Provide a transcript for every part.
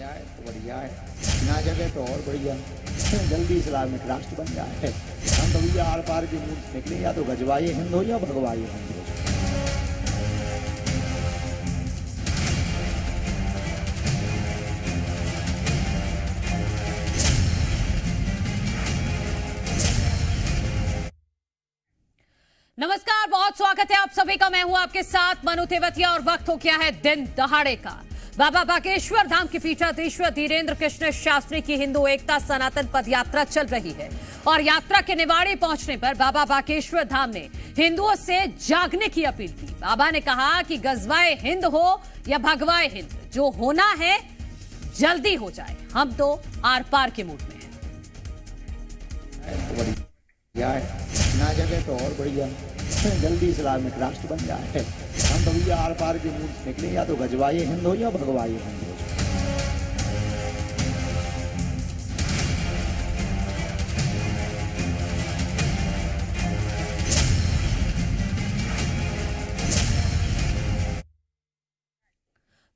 जाए तो बढ़िया है, ना जगह तो और बढ़िया। जल्दी इस्लामिक राष्ट्र बन जाए। हम तो भैया आर पार के मुंह से निकले, या तो गजवाए हिंद हो या भगवाए हिंद हो। नमस्कार, बहुत स्वागत है आप सभी का। मैं हूं आपके साथ मनु तेवतिया और वक्त हो गया है दिन दहाड़े का। बाबा बागेश्वर धाम के पीठाधीश्वर धीरेन्द्र कृष्ण शास्त्री की हिंदू एकता सनातन पद यात्रा चल रही है और यात्रा के निवाड़ी पहुंचने पर बाबा बागेश्वर धाम ने हिंदुओं से जागने की अपील की। बाबा ने कहा कि गजवाए हिंद हो या भगवाए हिंद, जो होना है जल्दी हो जाए। हम तो आर पार के मूड में हैं। ना जगह तो और बढ़िया। जल्दी इस्लामिक राष्ट्र बन जाए। हम तो भैया आर पार के मुंह से निकले, या तो गजवाए हिंद हो या भगवाए हिंद हो।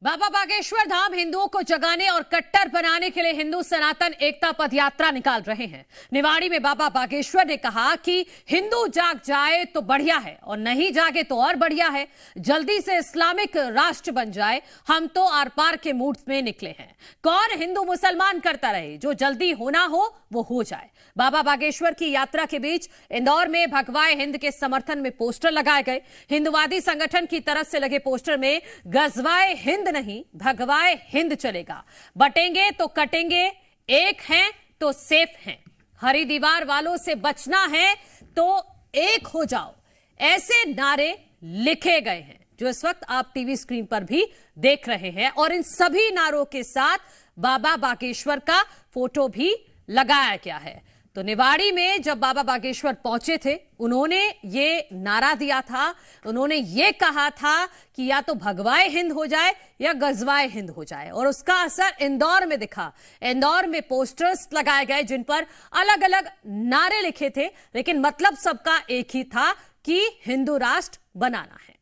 बाबा बागेश्वर धाम हिंदुओं को जगाने और कट्टर बनाने के लिए हिंदू सनातन एकता पद यात्रा निकाल रहे हैं। निवाड़ी में बाबा बागेश्वर ने कहा कि हिंदू जाग जाए तो बढ़िया है और नहीं जागे तो और बढ़िया है। जल्दी से इस्लामिक राष्ट्र बन जाए। हम तो आर पार के मूड में निकले हैं। कौन हिंदू मुसलमान करता रहे, जो जल्दी होना हो वो हो जाए। बाबा बागेश्वर की यात्रा के बीच इंदौर में भगवाए हिंद के समर्थन में पोस्टर लगाए गए। हिंदुवादी संगठन की तरफ से लगे पोस्टर में गजवाए हिंद नहीं, भगवाए हिंद चलेगा। बटेंगे तो कटेंगे, एक हैं तो सेफ हैं। हरी दीवार वालों से बचना है तो एक हो जाओ, ऐसे नारे लिखे गए हैं जो इस वक्त आप टीवी स्क्रीन पर भी देख रहे हैं। और इन सभी नारों के साथ बाबा बागेश्वर का फोटो भी लगाया गया है। तो निवाड़ी में जब बाबा बागेश्वर पहुंचे थे, उन्होंने ये नारा दिया था, उन्होंने ये कहा था कि या तो भगवाए हिंद हो जाए या गजवाए हिंद हो जाए। और उसका असर इंदौर में दिखा। इंदौर में पोस्टर्स लगाए गए जिन पर अलग अलग नारे लिखे थे, लेकिन मतलब सबका एक ही था कि हिंदू राष्ट्र बनाना है।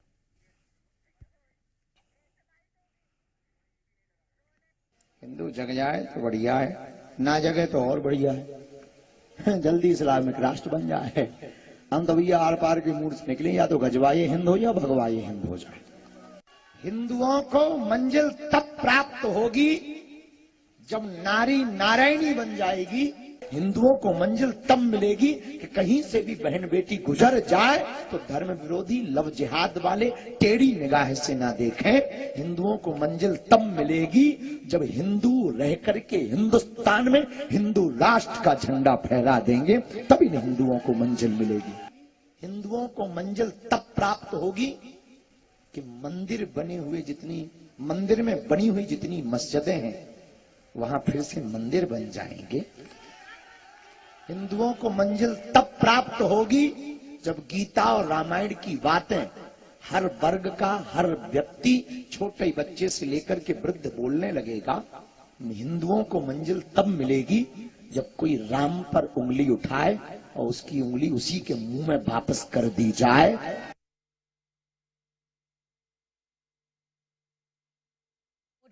हिंदू जग जाए तो बढ़िया है, ना जगह तो और बढ़िया है। जल्दी इस्लामिक राष्ट्र बन जाए। हम तो भैया आर पार के मूड से निकले, या तो गजवाए हिंद हो या भगवाए हिंद हो जाए। हिंदुओं को मंजिल तब प्राप्त होगी जब नारी नारायणी बन जाएगी। हिंदुओं को मंजिल तब मिलेगी कि कहीं से भी बहन बेटी गुजर जाए तो धर्म विरोधी लव जिहाद वाले टेढ़ी निगाह से ना देखें। हिंदुओं को मंजिल तब मिलेगी जब हिंदू रह करके हिंदुस्तान में हिंदू राष्ट्र का झंडा फहरा देंगे, तभी हिंदुओं को मंजिल मिलेगी। हिंदुओं को मंजिल तब प्राप्त होगी कि मंदिर में बनी हुई जितनी मस्जिदें हैं वहां फिर से मंदिर बन जाएंगे। हिंदुओं को मंजिल तब प्राप्त होगी जब गीता और रामायण की बातें हर वर्ग का, हर व्यक्ति, छोटे बच्चे से लेकर के वृद्ध बोलने लगेगा। हिंदुओं को मंजिल तब मिलेगी जब कोई राम पर उंगली उठाए और उसकी उंगली उसी के मुंह में वापस कर दी जाए।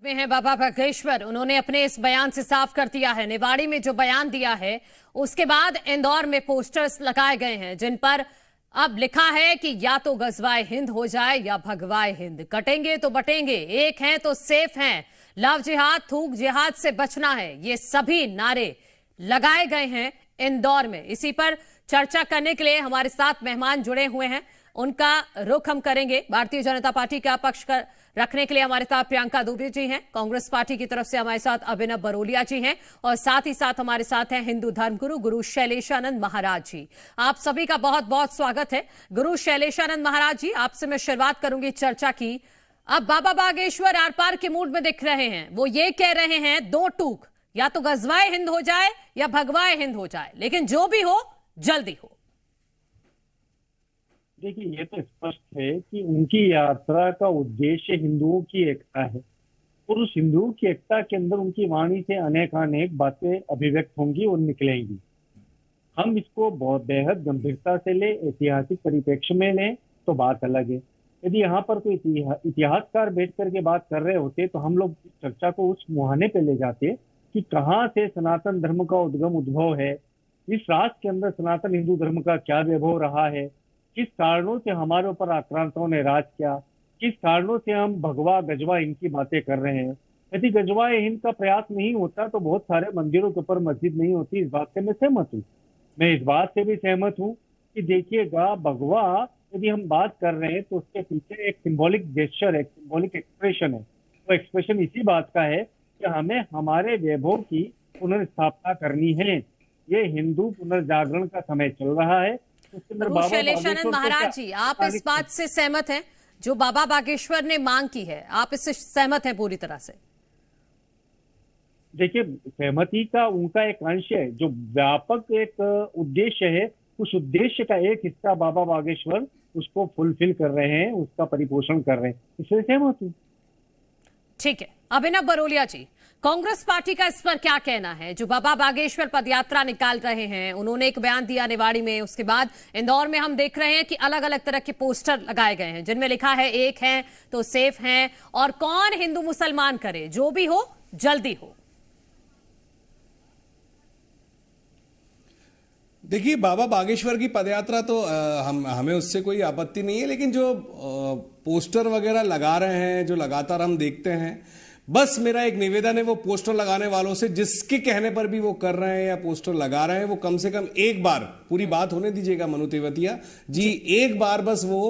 में है बाबा बागेश्वर। उन्होंने अपने इस बयान से साफ कर दिया है। निवाड़ी में जो बयान दिया है उसके बाद इंदौर में पोस्टर्स लगाए गए हैं जिन पर अब लिखा है कि या तो गजवाए हिंद हो जाए या भगवाए हिंद। कटेंगे तो बटेंगे, एक हैं तो सेफ हैं। लव जिहाद, थूक जिहाद से बचना है। ये सभी नारे लगाए गए हैं इंदौर में। इसी पर चर्चा करने के लिए हमारे साथ मेहमान जुड़े हुए हैं, उनका रुख हम करेंगे। भारतीय जनता पार्टी का पक्ष रखने के लिए हमारे साथ प्रियंका दुबे जी हैं, कांग्रेस पार्टी की तरफ से हमारे साथ अभिनव बरोलिया जी हैं और साथ ही साथ हमारे साथ हैं हिंदू धर्मगुरु गुरु शैलेशानंद महाराज जी। आप सभी का बहुत बहुत स्वागत है। गुरु शैलेशानंद महाराज जी, आपसे मैं शुरुआत करूंगी चर्चा की। अब बाबा बागेश्वर आर पार के मूड में दिख रहे हैं। वो ये कह रहे हैं दो टूक, या तो गजवाए हिंद हो जाए या भगवाए हिंद हो जाए, लेकिन जो भी हो जल्दी हो। देखिए, ये तो स्पष्ट है कि उनकी यात्रा का उद्देश्य हिंदुओं की एकता है और उस हिंदुओं की एकता के अंदर उनकी वाणी से अनेक बातें अभिव्यक्त होंगी और निकलेंगी। हम इसको बहुत बेहद गंभीरता से ले, ऐतिहासिक परिप्रेक्ष्य में लें तो बात अलग है, यदि यहाँ पर कोई इतिहासकार बैठ करके बात कर रहे होते तो हम लोग चर्चा को उस मुहाने पे ले जाते कि कहाँ से सनातन धर्म का उद्भव है, इस राष्ट्र के अंदर सनातन हिंदू धर्म का क्या वैभव रहा है, किस कारणों से हमारे ऊपर आक्रांताओं ने राज किया, किस कारणों से हम भगवा गजवा इनकी बातें कर रहे हैं। यदि गजवा हिंद का प्रयास नहीं होता तो बहुत सारे मंदिरों के ऊपर मस्जिद नहीं होती। इस बात से मैं सहमत हूँ। मैं इस बात से भी सहमत हूँ कि देखिएगा, भगवा यदि हम बात कर रहे हैं तो उसके पीछे एक सिंबॉलिक जेस्चर है, एक सिंबॉलिक एक्सप्रेशन है। वो एक्सप्रेशन इसी बात का है कि हमें हमारे वैभव की पुनर्स्थापना करनी है। ये हिंदू पुनर्जागरण का समय चल रहा है। शैलेशानंद महाराज जी, आप इस बात से सहमत हैं जो बाबा बागेश्वर ने मांग की है, आप इससे सहमत हैं पूरी तरह से? देखिए, सहमति का उनका एक अंश है, जो व्यापक एक उद्देश्य है, उस उद्देश्य का एक हिस्सा बाबा बागेश्वर उसको फुलफिल कर रहे हैं, उसका परिपोषण कर रहे हैं, इसलिए सहमत हूं। ठीक है, अभिनव बरोलिया जी, कांग्रेस पार्टी का इस पर क्या कहना है? जो बाबा बागेश्वर पदयात्रा निकाल रहे हैं, उन्होंने एक बयान दिया निवाड़ी में, उसके बाद इंदौर में हम देख रहे हैं कि अलग अलग तरह के पोस्टर लगाए गए हैं जिनमें लिखा है एक है तो सेफ है, और कौन हिंदू मुसलमान करे, जो भी हो जल्दी हो। देखिए, बाबा बागेश्वर की पदयात्रा तो हमें उससे कोई आपत्ति नहीं है, लेकिन जो पोस्टर वगैरह लगा रहे हैं, जो लगातार हम देखते हैं, बस मेरा एक निवेदन है वो पोस्टर लगाने वालों से, जिसके कहने पर भी वो कर रहे हैं या पोस्टर लगा रहे हैं, वो कम से कम एक बार, पूरी बात होने दीजिएगा मनु तेवतिया जी, एक बार बस वो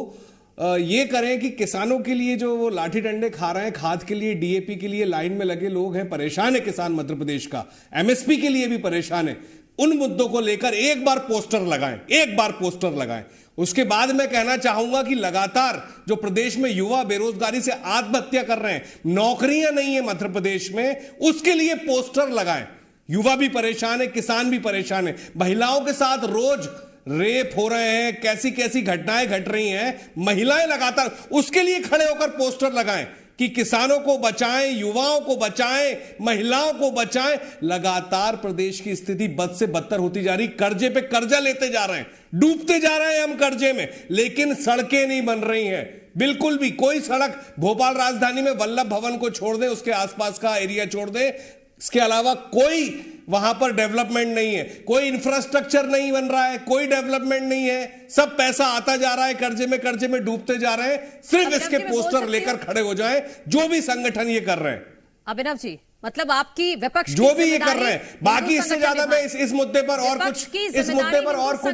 ये करें कि किसानों के लिए जो वो लाठी डंडे खा रहे हैं, खाद के लिए, डीएपी के लिए लाइन में लगे लोग हैं, परेशान है किसान मध्य प्रदेश का, एमएसपी के लिए भी परेशान है, उन मुद्दों को लेकर एक बार पोस्टर लगाएं, एक बार पोस्टर लगाएं। उसके बाद मैं कहना चाहूंगा कि लगातार जो प्रदेश में युवा बेरोजगारी से आत्महत्या कर रहे हैं, नौकरियां नहीं है मध्य प्रदेश में, उसके लिए पोस्टर लगाएं। युवा भी परेशान है, किसान भी परेशान है, महिलाओं के साथ रोज रेप हो रहे हैं, कैसी कैसी घटनाएं घट रही हैं, महिलाएं लगातार, उसके लिए खड़े होकर पोस्टर लगाएं कि किसानों को बचाएं, युवाओं को बचाएं, महिलाओं को बचाएं। लगातार प्रदेश की स्थिति बद से बदतर होती जा रही, कर्जे पे कर्जा लेते जा रहे हैं, डूबते जा रहे हैं हम कर्जे में, लेकिन सड़कें नहीं बन रही हैं, बिल्कुल भी कोई सड़क, भोपाल राजधानी में वल्लभ भवन को छोड़ दें, उसके आसपास का एरिया छोड़ दें, इसके अलावा कोई वहां पर डेवलपमेंट नहीं है, कोई इंफ्रास्ट्रक्चर नहीं बन रहा है, कोई डेवलपमेंट नहीं है, सब पैसा आता जा रहा है, कर्जे में डूबते जा रहे हैं। सिर्फ इसके पोस्टर लेकर खड़े हो जाएं जो भी संगठन ये कर रहे हैं। अभिनव जी, मतलब आपकी विपक्ष जो भी ये कर रहे हैं, बाकी इससे ज्यादा मैं इस मुद्दे पर और कुछ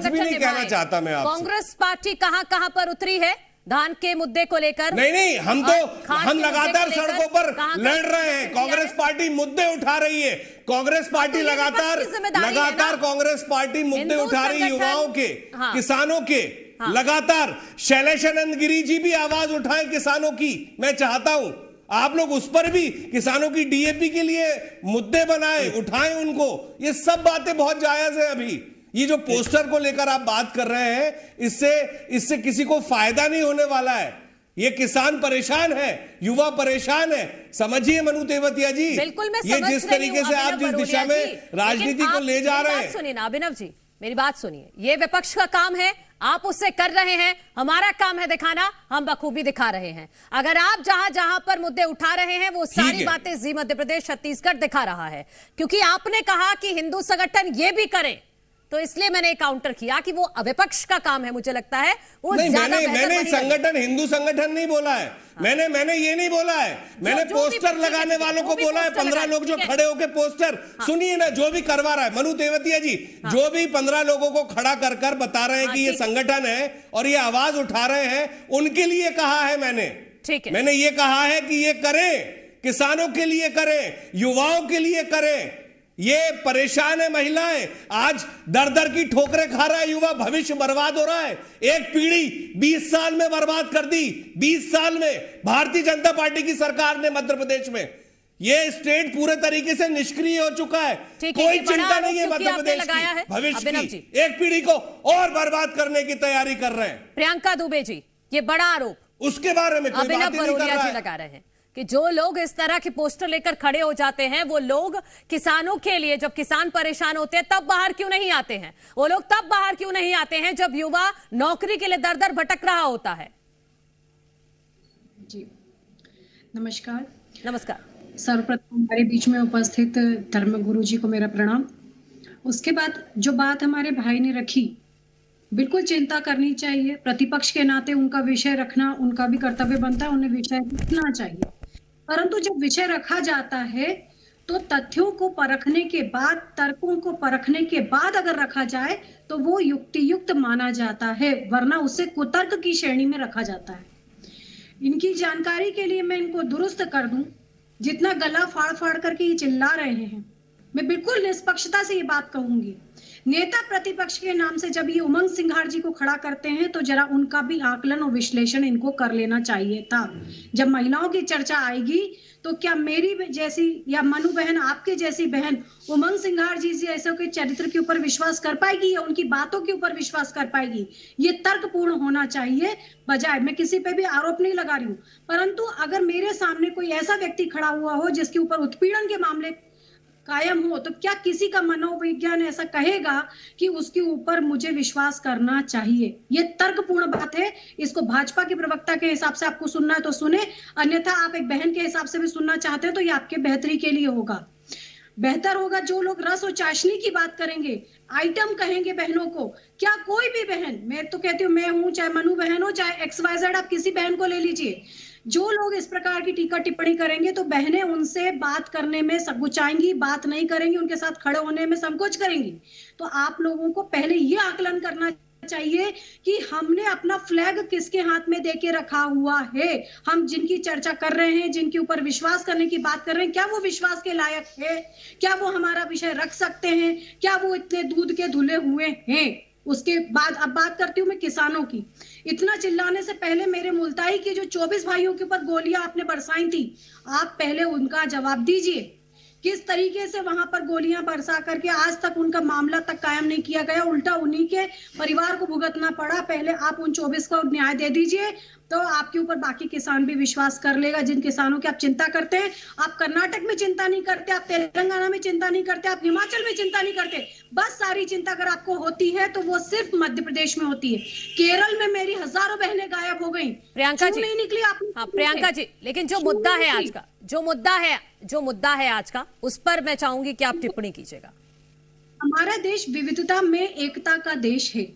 भी नहीं कहना चाहता। मैं आपसे, कांग्रेस पार्टी कहां पर उतरी है धान के मुद्दे को लेकर? नहीं, हम लगातार सड़कों पर लड़ रहे हैं, कांग्रेस पार्टी मुद्दे उठा रही है, कांग्रेस पार्टी लगातार कांग्रेस पार्टी मुद्दे उठा रही है, युवाओं के, किसानों के, लगातार। शैलेशानंद गिरी जी भी आवाज उठाएं किसानों की, मैं चाहता हूं आप लोग उस पर भी, किसानों की डीएपी के लिए मुद्दे बनाएं, उठाएं उनको, ये सब बातें बहुत जायज है। अभी ये जो पोस्टर को लेकर आप बात कर रहे हैं, इससे किसी को फायदा नहीं होने वाला है। ये किसान परेशान है, युवा परेशान है, समझिए मनु तेवतिया जी। बिल्कुल, मैं ये जिस तरीके से आप जिस दिशा में राजनीति को ले जा रहे हैं। सुनिए ना अभिनव जी, मेरी बात सुनिए, ये विपक्ष का काम है, आप उससे कर रहे हैं, हमारा काम है दिखाना, हम बखूबी दिखा रहे हैं। अगर आप जहां जहां पर मुद्दे उठा रहे हैं, वो सारी बातें जी मध्य प्रदेश छत्तीसगढ़ दिखा रहा है, क्योंकि आपने कहा कि हिंदू संगठन ये भी करे, तो इसलिए मैंने काउंटर किया कि वो विपक्ष का काम है। मुझे लगता है वो मैंने संगठन, हिंदू संगठन नहीं बोला है, मैंने ये नहीं बोला है, मैंने पोस्टर लगाने वालों को बोला है, 15 लोग जो खड़े होके पोस्टर, सुनिए ना, जो भी करवा रहा है मनु तेवतिया जी, जो भी 15 लोगों को खड़ा कर बता रहे हैं कि ये संगठन है और ये आवाज उठा रहे हैं, उनके लिए कहा है मैंने ये कहा है कि ये करें, किसानों के लिए करें, युवाओं के लिए करें। ये परेशान है महिलाएं, आज दर दर की ठोकरें खा रहा है युवा, भविष्य बर्बाद हो रहा है। एक पीढ़ी 20 साल में बर्बाद कर दी, 20 साल में भारतीय जनता पार्टी की सरकार ने मध्य प्रदेश में। ये स्टेट पूरे तरीके से निष्क्रिय हो चुका है, कोई चिंता नहीं है मध्य प्रदेश की भविष्य की, एक पीढ़ी को और बर्बाद करने की तैयारी कर रहे हैं। प्रियंका दुबे जी, ये बड़ा आरोप, उसके बारे में कोई बात नहीं कर रहा है। लगा रहे हैं कि जो लोग इस तरह के पोस्टर लेकर खड़े हो जाते हैं, वो लोग किसानों के लिए, जब किसान परेशान होते हैं तब बाहर क्यों नहीं आते हैं? वो लोग तब बाहर क्यों नहीं आते हैं जब युवा नौकरी के लिए दर दर भटक रहा होता है? जी नमस्कार। नमस्कार। सर्वप्रथम हमारे बीच में उपस्थित धर्मगुरु जी को मेरा प्रणाम। उसके बाद जो बात हमारे भाई ने रखी, बिल्कुल चिंता करनी चाहिए। प्रतिपक्ष के नाते उनका विषय रखना उनका भी कर्तव्य बनता है, उन्हें विषय रखना चाहिए। परंतु जब विषय रखा जाता है तो तथ्यों को परखने के बाद, तर्कों को परखने के बाद अगर रखा जाए तो वो युक्तियुक्त माना जाता है, वरना उसे कुतर्क की श्रेणी में रखा जाता है। इनकी जानकारी के लिए मैं इनको दुरुस्त कर दूं, जितना गला फाड़ फाड़ करके ये चिल्ला रहे हैं, मैं बिल्कुल निष्पक्षता से ये बात कहूंगी। नेता प्रतिपक्ष के नाम से जब ये उमंग सिंघार जी को खड़ा करते हैं तो जरा उनका भी आकलन और विश्लेषण इनको कर लेना चाहिए था। जब महिलाओं की चर्चा आएगी तो क्या मेरी जैसी या मनु बहन, आपके जैसी बहन उमंग सिंघार जी जैसे के चरित्र के ऊपर विश्वास कर पाएगी या उनकी बातों के ऊपर विश्वास कर पाएगी? ये तर्कपूर्ण होना चाहिए, बजाय, मैं किसी पे भी आरोप नहीं लगा रही हूँ, परंतु अगर मेरे सामने कोई ऐसा व्यक्ति खड़ा हुआ हो जिसके ऊपर उत्पीड़न के मामले कायम हो, तो क्या किसी का मनोविज्ञान ऐसा कहेगा कि उसके ऊपर मुझे विश्वास करना चाहिए? ये तर्कपूर्ण बात है। इसको भाजपा के प्रवक्ता के हिसाब से आपको सुनना है तो सुने, अन्यथा आप एक बहन के हिसाब से भी सुनना चाहते हैं तो ये आपके बेहतरी के लिए होगा। बेहतर होगा जो लोग रस और चाशनी की बात करेंगे, आइटम कहेंगे बहनों को। क्या कोई भी बहन, मैं तो कहती हूँ, मैं हूं, चाहे मनु बहन हो, चाहे XYZ, आप किसी बहन को ले लीजिए, जो लोग इस प्रकार की टीका टिप्पणी करेंगे तो बहनें उनसे बात करने में संकोचाएंगी, बात नहीं करेंगी, उनके साथ खड़े होने में संकोच करेंगी। तो आप लोगों को पहले ये आकलन करना चाहिए कि हमने अपना फ्लैग किसके हाथ में देके रखा हुआ है। हम जिनकी चर्चा कर रहे हैं, जिनके ऊपर विश्वास करने की बात कर रहे हैं, क्या वो विश्वास के लायक है? क्या वो हमारा विषय रख सकते हैं? क्या वो इतने दूध के धुले हुए हैं? उसके बाद अब बात करती हूँ मैं किसानों की। इतना चिल्लाने से पहले मेरे मुल्ताई के जो 24 भाइयों के ऊपर गोलियां आपने बरसाई थी, आप पहले उनका जवाब दीजिए। किस तरीके से वहां पर गोलियां बरसा करके आज तक उनका मामला तक कायम नहीं किया गया, उल्टा उन्हीं के परिवार को भुगतना पड़ा। पहले आप उन 24 को न्याय दे दीजिए, तो आपके ऊपर बाकी किसान भी विश्वास कर लेगा। जिन किसानों की आप चिंता करते हैं, आप कर्नाटक में चिंता नहीं करते, आप तेलंगाना में चिंता नहीं करते, आप हिमाचल में चिंता नहीं करते। बस सारी चिंता अगर आपको होती है तो वो सिर्फ मध्य प्रदेश में होती है। केरल में मेरी हजारों बहनें गायब हो गई, प्रियंका जी नहीं निकली। आप हाँ प्रियंका जी, लेकिन जो मुद्दा है आज का, जो मुद्दा है आज का, उस पर मैं चाहूंगी कि आप टिप्पणी कीजिएगा। हमारा देश विविधता में एकता का देश है।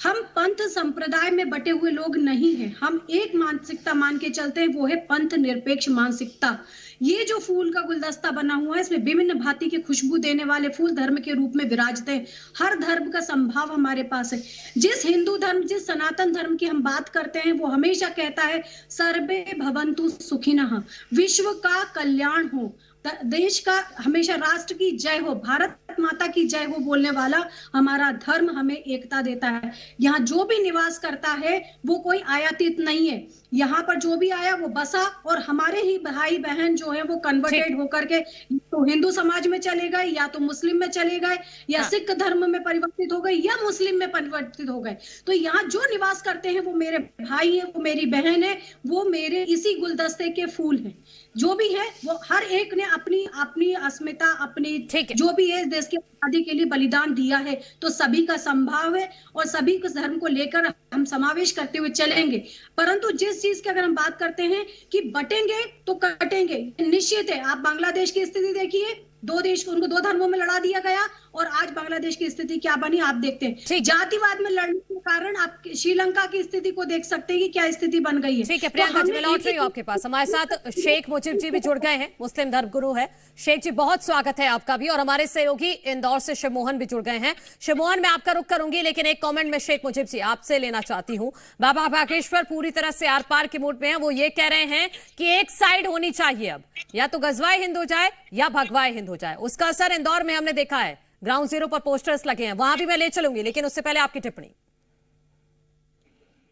हम पंथ संप्रदाय में बटे हुए लोग नहीं हैं। हम एक मानसिकता मान के चलते हैं, वो है पंथ निरपेक्ष मानसिकता। ये जो फूल का गुलदस्ता बना हुआ है, इसमें विभिन्न भांति की खुशबू देने वाले फूल धर्म के रूप में विराजते हैं। हर धर्म का संभाव हमारे पास है। जिस हिंदू धर्म, जिस सनातन धर्म की हम बात करते हैं, वो हमेशा कहता है सर्वे भवन्तु सुखिनः, विश्व का कल्याण हो, देश का, हमेशा राष्ट्र की जय हो, भारत माता की जय हो बोलने वाला हमारा धर्म हमें एकता देता है। यहाँ जो भी निवास करता है वो कोई आयातित नहीं है। यहाँ पर जो भी आया वो बसा, और हमारे ही भाई बहन जो है वो कन्वर्टेड होकर के तो हिंदू समाज में चले गए, या तो मुस्लिम में चले गए, या सिख धर्म में परिवर्तित हो गए, या मुस्लिम में परिवर्तित हो गए। तो यहाँ जो निवास करते हैं वो मेरे भाई है, वो मेरी बहन है, वो मेरे इसी गुलदस्ते के फूल हैं। जो भी है वो हर एक ने अपनी अपनी अस्मिता, अपनी जो भी है देश की आजादी के लिए बलिदान दिया है। तो सभी का संभाव है और सभी के धर्म को लेकर हम समावेश करते हुए चलेंगे। परंतु जिस चीज की अगर हम बात करते हैं कि बटेंगे तो कटेंगे, निश्चित है। आप बांग्लादेश की स्थिति देखिए, दो देश को, उनको दो धर्मों में लड़ा दिया गया, और आज बांग्लादेश की स्थिति क्या बनी आप देखते हैं। जातिवाद में लड़ने के कारण आप श्रीलंका की स्थिति को देख सकते हैं कि क्या स्थिति बन गई है। ठीक है प्रियंका जी, मैं लौट रही हूँ आपके पास। हमारे साथ शेख मुजीब जी भी जुड़ गए हैं, मुस्लिम धर्मगुरु है। शेख जी, बहुत स्वागत है आपका भी, और हमारे सहयोगी इंदौर से शिवमोहन भी जुड़ गए हैं। शिवमोहन, मैं आपका रुख करूंगी, लेकिन एक कमेंट में शेख मुजीब जी आपसे लेना चाहती हूँ। बाबा बागेश्वर पूरी तरह से आर पार के मूड में है। वो ये कह रहे हैं कि एक साइड होनी चाहिए, अब या तो गजवाए हिंद हो जाए या भगवाए हिंद हो जाए। उसका असर इंदौर में हमने देखा है, ग्राउंड जीरो पर पोस्टर्स लगे हैं, वहां भी मैं ले चलूंगी, लेकिन उससे पहले आपकी टिप्पणी।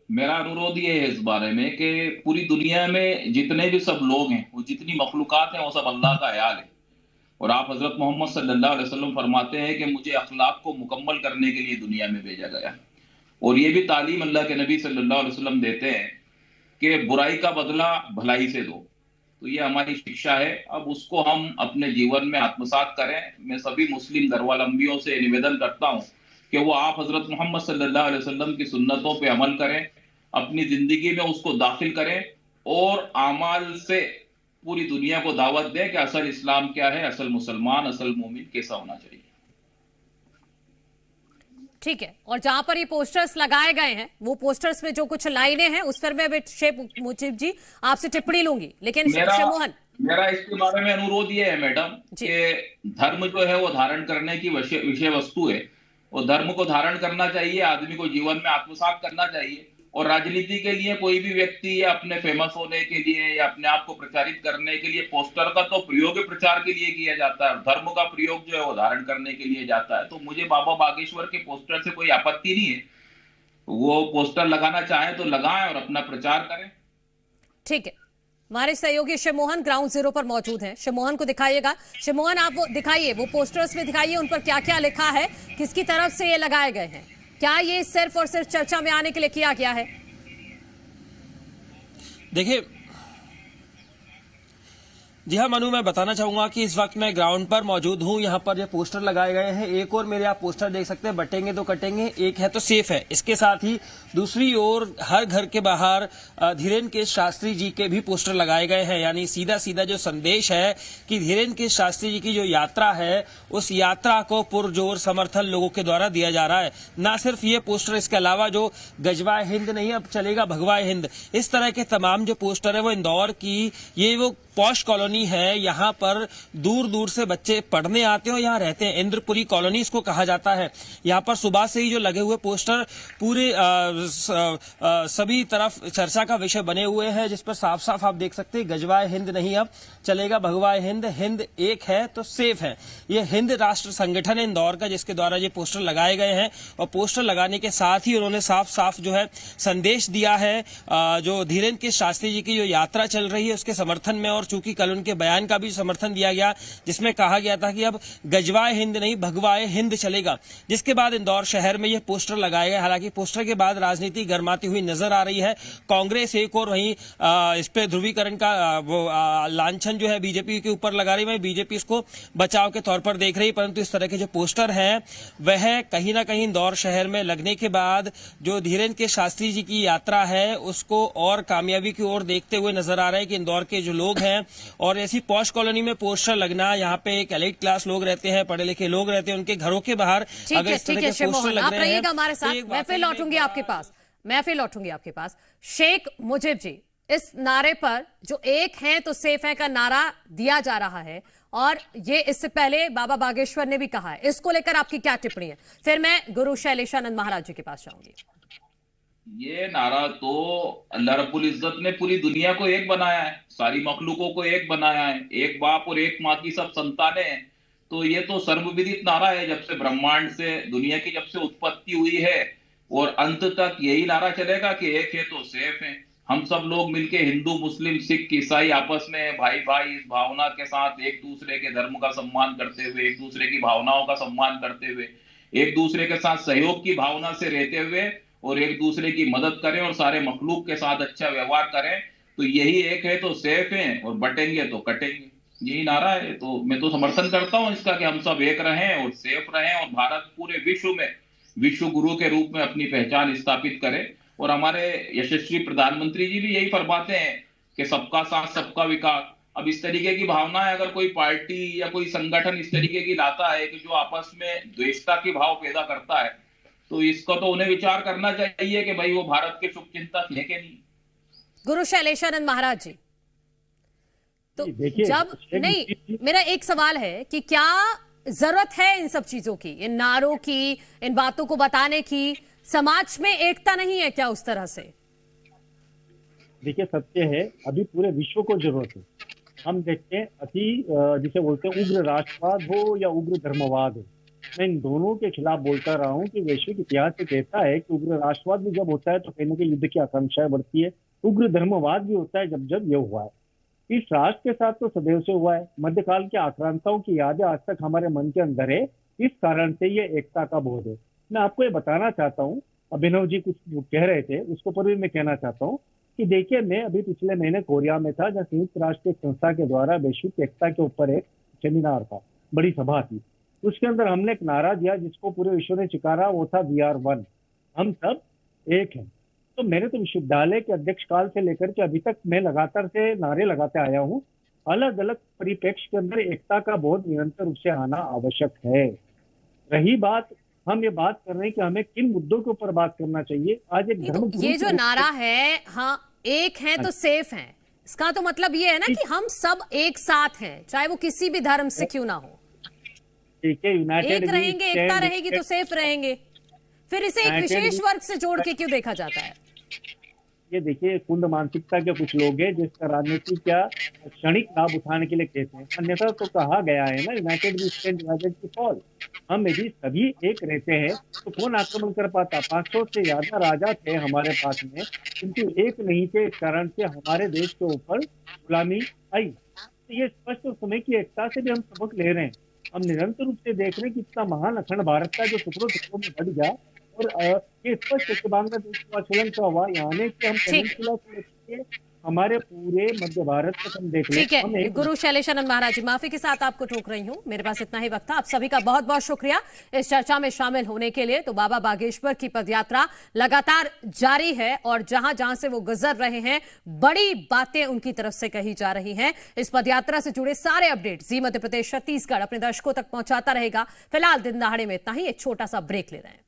मेरा अनुरोध ये है इस बारे में कि पूरी दुनिया में जितने भी सब लोग हैं, वो जितनी मखलूकात हैं, वो सब अल्लाह का अयाल है। और आप हजरत मोहम्मद सल्लल्लाहु अलैहि वसल्लम फरमाते हैं कि मुझे अखलाक को मुकम्मल करने के लिए दुनिया में भेजा गया। और ये भी तालीम अल्लाह के नबी सल्लल्लाहु अलैहि वसल्लम देते हैं कि बुराई का बदला भलाई से दो। तो ये हमारी शिक्षा है, अब उसको हम अपने जीवन में आत्मसात करें। मैं सभी मुस्लिम धर्मावलंबियों से निवेदन करता हूँ कि वो आप हजरत मोहम्मद सल्लल्लाहु अलैहि वसल्लम की सुन्नतों पे अमल करें, अपनी जिंदगी में उसको दाखिल करें, और आमाल से पूरी दुनिया को दावत दें कि असल इस्लाम क्या है, असल मुसलमान, असल मोमिन कैसा होना चाहिए। ठीक है, और जहां पर ये पोस्टर्स लगाए गए हैं, वो पोस्टर्स में जो कुछ लाइनें हैं उस पर मैं शेख मुजीब जी आपसे टिप्पणी लूंगी, लेकिन मोहन मेरा इसके बारे में अनुरोध ये है मैडम कि धर्म जो है वो धारण करने की विषय वस्तु है, और धर्म को धारण करना चाहिए, आदमी को जीवन में आत्मसात करना चाहिए। और राजनीति के लिए कोई भी व्यक्ति या अपने फेमस होने के लिए या अपने आप को प्रचारित करने के लिए पोस्टर का तो प्रयोग प्रचार के लिए किया जाता है, धर्म का प्रयोग जो है वो धारण करने के लिए जाता है। तो मुझे बाबा बागेश्वर के पोस्टर से कोई आपत्ति नहीं है, वो पोस्टर लगाना चाहे तो लगाएं और अपना प्रचार करें। ठीक है, हमारे सहयोगी शिव मोहन ग्राउंड जीरो पर मौजूद हैं। शिव मोहन को दिखाइएगा। शिव मोहन, आप वो दिखाइए, वो पोस्टर्स में दिखाइए, उन पर क्या क्या लिखा है, किसकी तरफ से ये लगाए गए हैं, क्या ये सिर्फ और सिर्फ चर्चा में आने के लिए किया गया है? देखिए, जी हाँ मनु, मैं बताना चाहूंगा कि इस वक्त मैं ग्राउंड पर मौजूद हूं। यहाँ पर ये पोस्टर लगाए गए हैं, एक और मेरे आप पोस्टर देख सकते हैं, बटेंगे तो कटेंगे, एक है तो सेफ है। इसके साथ ही दूसरी ओर हर घर के बाहर धीरेन के शास्त्री जी के भी पोस्टर लगाए गए हैं। यानी सीधा सीधा जो संदेश है कि धीरेन के शास्त्री जी की जो यात्रा है, उस यात्रा को पुरजोर समर्थन लोगों के द्वारा दिया जा रहा है। ना सिर्फ ये पोस्टर, इसके अलावा जो गजवाए हिंद नहीं, अब चलेगा भगवाए हिंद, इस तरह के तमाम जो पोस्टर है वो इंदौर की ये वो पॉश कॉलोनी है। यहाँ पर दूर दूर से बच्चे पढ़ने आते हैं और यहाँ रहते हैं। इंद्रपुरी कॉलोनी इसको कहा जाता है। यहाँ पर सुबह से ही जो लगे हुए पोस्टर पूरे सभी तरफ चर्चा का विषय बने हुए हैं, जिस पर साफ साफ आप देख सकते हैं, गजवाए हिंद नहीं, अब चलेगा भगवाए हिंद, हिंद एक है तो सेफ है। ये हिंद राष्ट्र संगठन है इंदौर का, जिसके द्वारा ये पोस्टर लगाए गए हैं। और पोस्टर लगाने के साथ ही उन्होंने साफ साफ जो है संदेश दिया है, जो धीरेन के शास्त्री जी की जो यात्रा चल रही है उसके समर्थन में। और चूंकि कल उनके बयान का भी समर्थन दिया गया, जिसमें कहा गया था कि अब गजवाए हिंद नहीं, भगवाए हिंद चलेगा, जिसके बाद इंदौर शहर में यह पोस्टर लगाए गए। हालांकि पोस्टर के बाद राजनीति गर्माती हुई नजर आ रही है। कांग्रेस एक और वहीं इस पे ध्रुवीकरण का वो लांछन जो है बीजेपी के ऊपर लगा रही है, बीजेपी इसको बचाव के तौर पर देख रही है। परंतु इस तरह के जो पोस्टर हैं वह कहीं ना कहीं इंदौर शहर में लगने के बाद जो धीरेन के शास्त्री जी की यात्रा है उसको और कामयाबी की ओर देखते हुए नजर आ रहा है कि इंदौर के जो लोग हैं, और ऐसी पॉश कॉलोनी में पोस्टर लगना, यहाँ पे एक एलिट क्लास लोग रहते हैं, पढ़े लिखे लोग रहते हैं, उनके घरों के बाहर अगर इस तरह के पोस्टर लग रहे हैं, हमारे साथ मैं फिर लौटूंगी आपके पास। शेख मुजीब जी, इस नारे पर जो एक है तो सेफ है का नारा दिया जा रहा है, और ये इससे पहले बाबा बागेश्वर ने भी कहा है, इसको लेकर आपकी क्या टिप्पणी है? फिर मैं गुरु शैलेशानंद महाराज जी के पास जाऊंगी। ये नारा तो अल्लाह रब्बुल इज्जत ने पूरी दुनिया को एक बनाया है, सारी मखलूकों को एक बनाया है, एक बाप और एक माँ की सब संतानें हैं। तो ये तो सर्वविदित नारा है, जब से ब्रह्मांड से दुनिया की जब से उत्पत्ति हुई है और अंत तक यही नारा चलेगा कि एक है तो सेफ है। हम सब लोग मिलके हिंदू, मुस्लिम, सिख, ईसाई आपस में भाई भाई इस भावना के साथ एक दूसरे के धर्म का सम्मान करते हुए, एक दूसरे की भावनाओं का सम्मान करते हुए, एक दूसरे के साथ सहयोग की भावना से रहते हुए और एक दूसरे की मदद करें और सारे मखलूक के साथ अच्छा व्यवहार करें, तो यही एक है तो सेफ है और बटेंगे तो कटेंगे, यही नारा है। तो मैं तो समर्थन करता हूं इसका कि हम सब एक रहें और सेफ रहें और भारत पूरे विश्व में विश्व गुरु के रूप में अपनी पहचान स्थापित करे। और हमारे यशस्वी प्रधानमंत्री जी भी यही फरमाते हैं कि सबका साथ सबका विकास। अब इस तरीके की भावनाएं अगर कोई पार्टी या कोई संगठन इस तरीके की लाता है कि जो आपस में द्वेषता की भाव पैदा करता है, तो इसका तो उन्हें विचार करना चाहिए कि भाई वो भारत के शुभ चिंतक है कि नहीं। गुरु शैलेशानंद महाराज जी, तो जब नहीं, मेरा एक सवाल है कि क्या जरूरत है इन सब चीजों की, इन नारों की, इन बातों को बताने की? समाज में एकता नहीं है क्या उस तरह से? देखिए, सत्य है, अभी पूरे विश्व को जरूरत है। हम देखते हैं जिसे बोलते हैं उग्र राष्ट्रवाद हो या उग्र धर्मवाद हो, मैं इन दोनों के खिलाफ बोलता रहा हूं कि वैश्विक इतिहास से कहता है कि उग्र राष्ट्रवाद भी जब होता है तो कहीं ना कहीं युद्ध की आकांक्षाएं बढ़ती है। उग्र धर्मवाद भी होता है जब यह हुआ है। इस राष्ट्र के साथ तो सदैव से हुआ है। मध्यकाल के आक्रांताओं की यादें आज तक हमारे मन के अंदर है, इस कारण से ये एकता का बोध है। मैं आपको ये बताना चाहता हूँ, अभिनव जी कुछ कह रहे थे उसको पर भी मैं कहना चाहता हूँ कि देखिए, मैं अभी पिछले महीने कोरिया में था, जहाँ संयुक्त राष्ट्र संस्था के द्वारा वैश्विक एकता के ऊपर एक सेमिनार था, बड़ी सभा थी। उसके अंदर हमने एक नारा दिया जिसको पूरे विश्व ने चिकारा, वो था वी आर वन, हम सब एक हैं। तो मैंने तो विश्वविद्यालय के अध्यक्ष काल से लेकर के अभी तक मैं लगातार से नारे लगाते आया हूँ, अलग अलग परिप्रेक्ष्य के अंदर एकता का बहुत निरंतर रूप से आना आवश्यक है। रही बात, हम ये बात कर रहे हैं कि हमें किन मुद्दों के ऊपर बात करना चाहिए। आज एक धर्म ये जो नारा है, हाँ एक है तो सेफ है, इसका तो मतलब ये है ना कि हम सब एक साथ हैं, चाहे वो किसी भी धर्म से क्यों ना हो। ठीक है, यूनाइटेड एक रहेंगे, एकता रहेगी तो सेफ रहेंगे। फिर इसे एक विशेष वर्ग से जोड़ के क्यों देखा जाता है? ये देखिए, कुंद मानसिकता के कुछ लोग हैं जिसका राजनीतिक या क्षणिक लाभ उठाने के लिए कहते हैं। अन्यथा तो कहा गया है ना, united we stand, divided we fall. हम यदि सभी एक रहते हैं तो कौन आक्रमण कर पाता? 500 से ज्यादा राजा थे हमारे पास में, किंतु एक नहीं थे, इस कारण से हमारे देश के ऊपर गुलामी आई। तो ये स्पष्ट समय की एकता से भी हम सबक ले रहे हैं। हम निरंतर रूप से देख रहे हैं कि इतना महान अखंड भारत का जो टुकड़ों टुकड़ों में बढ़ गया, और ये स्पष्ट है कि बांग्लादेश का श्रीलंका हुआ, यहाँ ने कि हम पेनिनसुला से लेकर हमारे पूरे मध्य भारत को हम देख लें। ठीक है गुरु शैलेशानंद महाराज जी, माफी के साथ आपको टोक रही हूँ, मेरे पास इतना ही वक्त था। आप सभी का बहुत बहुत शुक्रिया इस चर्चा में शामिल होने के लिए। तो बाबा बागेश्वर की पदयात्रा लगातार जारी है और जहां जहां से वो गुजर रहे हैं, बड़ी बातें उनकी तरफ से कही जा रही हैं। इस पदयात्रा से जुड़े सारे अपडेट जी मध्य प्रदेश छत्तीसगढ़ अपने दर्शकों तक पहुंचाता रहेगा। फिलहाल दिन दहाड़े में इतना ही, एक छोटा सा ब्रेक ले रहे हैं।